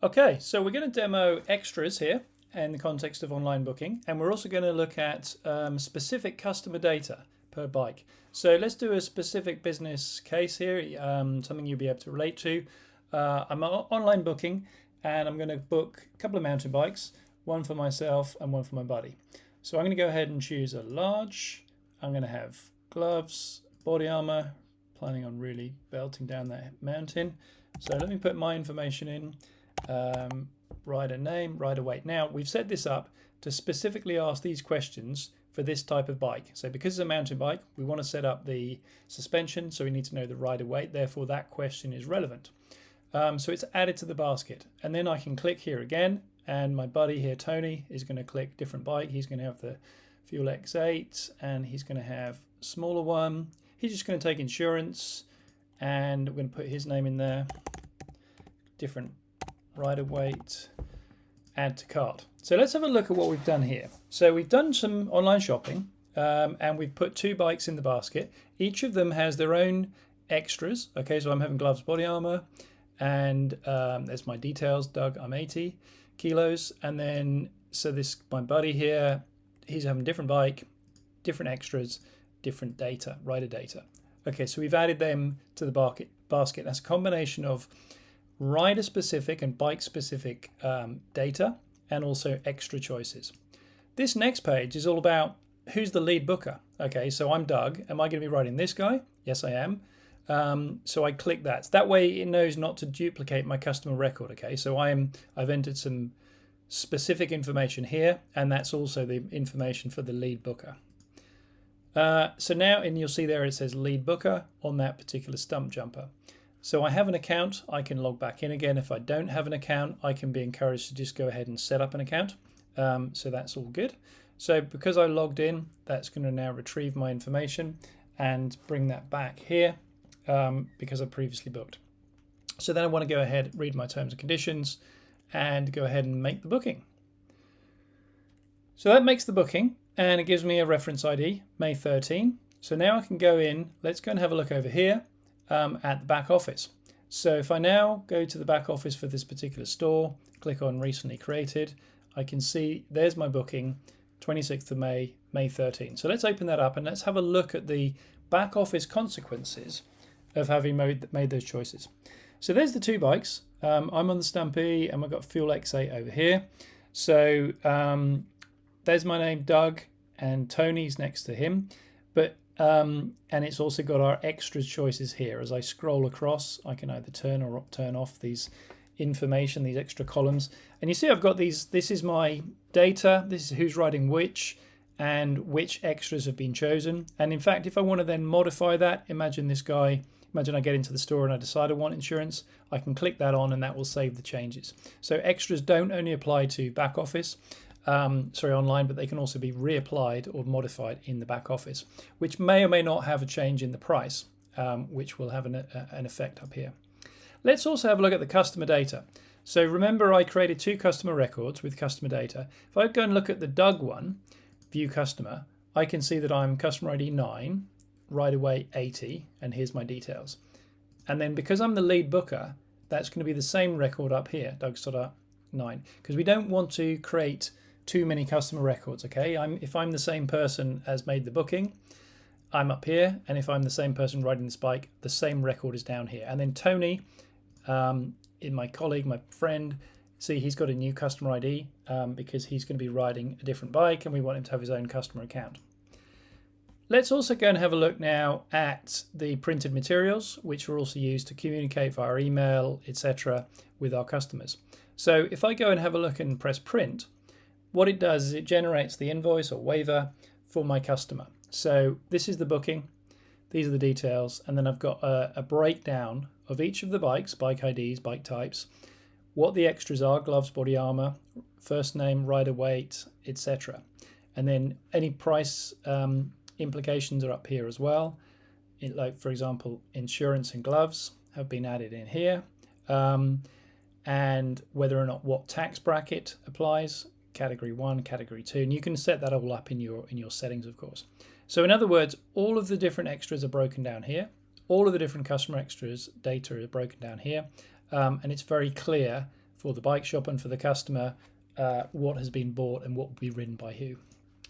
Okay, so we're going to demo extras here in the context of online booking, and we're also going to look at specific customer data per bike. So let's do a specific business case here, something you'll be able to relate to. I'm online booking, and I'm going to book a couple of mountain bikes, one for myself and one for my buddy. So I'm going to go ahead and choose a large. I'm going to have gloves, body armor, planning on really belting down that mountain. So let me put my information in. Rider name, rider weight. Now we've set this up to specifically ask these questions for this type of bike. So because it's a mountain bike, we want to set up the suspension, so we need to know the rider weight, therefore that question is relevant. So it's added to the basket, and then I can click here again, and my buddy here, Tony, is going to click different bike. He's going to have the Fuel X8, and he's going to have a smaller one. He's just going to take insurance, and we're going to put his name in there. Different rider weight, add to cart. So let's have a look at what we've done here. So we've done some online shopping, and we've put two bikes in the basket. Each of them has their own extras. Okay, so I'm having gloves, body armor, and there's my details. Doug, I'm 80 kilos, and then so this my buddy here, he's having a different bike, different extras, different data, rider data. Okay, so we've added them to the basket. That's a combination of rider specific and bike specific data, and also extra choices. This next page is all about who's the lead booker. Okay, so I'm Doug. Am I going to be riding this guy? Yes, I am. So I click that. So that way it knows not to duplicate my customer record. Okay, so I've entered some specific information here, and that's also the information for the lead booker. So now, and you'll see there it says lead booker on that particular stump jumper. So I have an account, I can log back in again. If I don't have an account, I can be encouraged to just go ahead and set up an account. So that's all good. So because I logged in, that's going to now retrieve my information and bring that back here because I previously booked. So then I want to go ahead, read my terms and conditions, and go ahead and make the booking. So that makes the booking, and it gives me a reference ID, May 13. So now I can go in, let's go and have a look over here. At the back office. So if I now go to the back office for this particular store, click on recently created, I can see there's my booking, 26th of May, May 13. So let's open that up and let's have a look at the back office consequences of having made those choices. So there's the two bikes. I'm on the Stumpy and we've got Fuel X8 over here. So there's my name, Doug, and Tony's next to him. But and it's also got our extra choices here. As I scroll across, I can either turn or turn off these information, these extra columns. And you see I've got these, this is my data, this is who's riding which, and which extras have been chosen. And in fact, if I want to then modify that, imagine this guy, imagine I get into the store and I decide I want insurance, I can click that on and that will save the changes. So extras don't only apply to back office, online, but they can also be reapplied or modified in the back office, which may or may not have a change in the price, which will have an effect up here. Let's also have a look at the customer data. So remember I created two customer records with customer data. If I go and look at the Doug one, view customer, I can see that I'm customer ID 9, rider weight 80, and here's my details. And then because I'm the lead booker, that's going to be the same record up here, Doug.9, because we don't want to create too many customer records. Okay, if I'm the same person as made the booking, I'm up here, and if I'm the same person riding this bike, the same record is down here. And then Tony, in my colleague, my friend, see he's got a new customer ID because he's going to be riding a different bike and we want him to have his own customer account. Let's also go and have a look now at the printed materials, which are also used to communicate via email, etc. with our customers. So if I go and have a look and press print, what it does is it generates the invoice or waiver for my customer. So this is the booking, these are the details, and then I've got a breakdown of each of the bikes, bike IDs, bike types, what the extras are, gloves, body armor, first name, rider weight, etc. And then any price implications are up here as well. Like for example, insurance and gloves have been added in here, and whether or not what tax bracket applies, category 1, category 2, and you can set that all up in your settings, of course. So in other words, all of the different extras are broken down here. All of the different customer extras data are broken down here, and it's very clear for the bike shop and for the customer what has been bought and what will be ridden by who.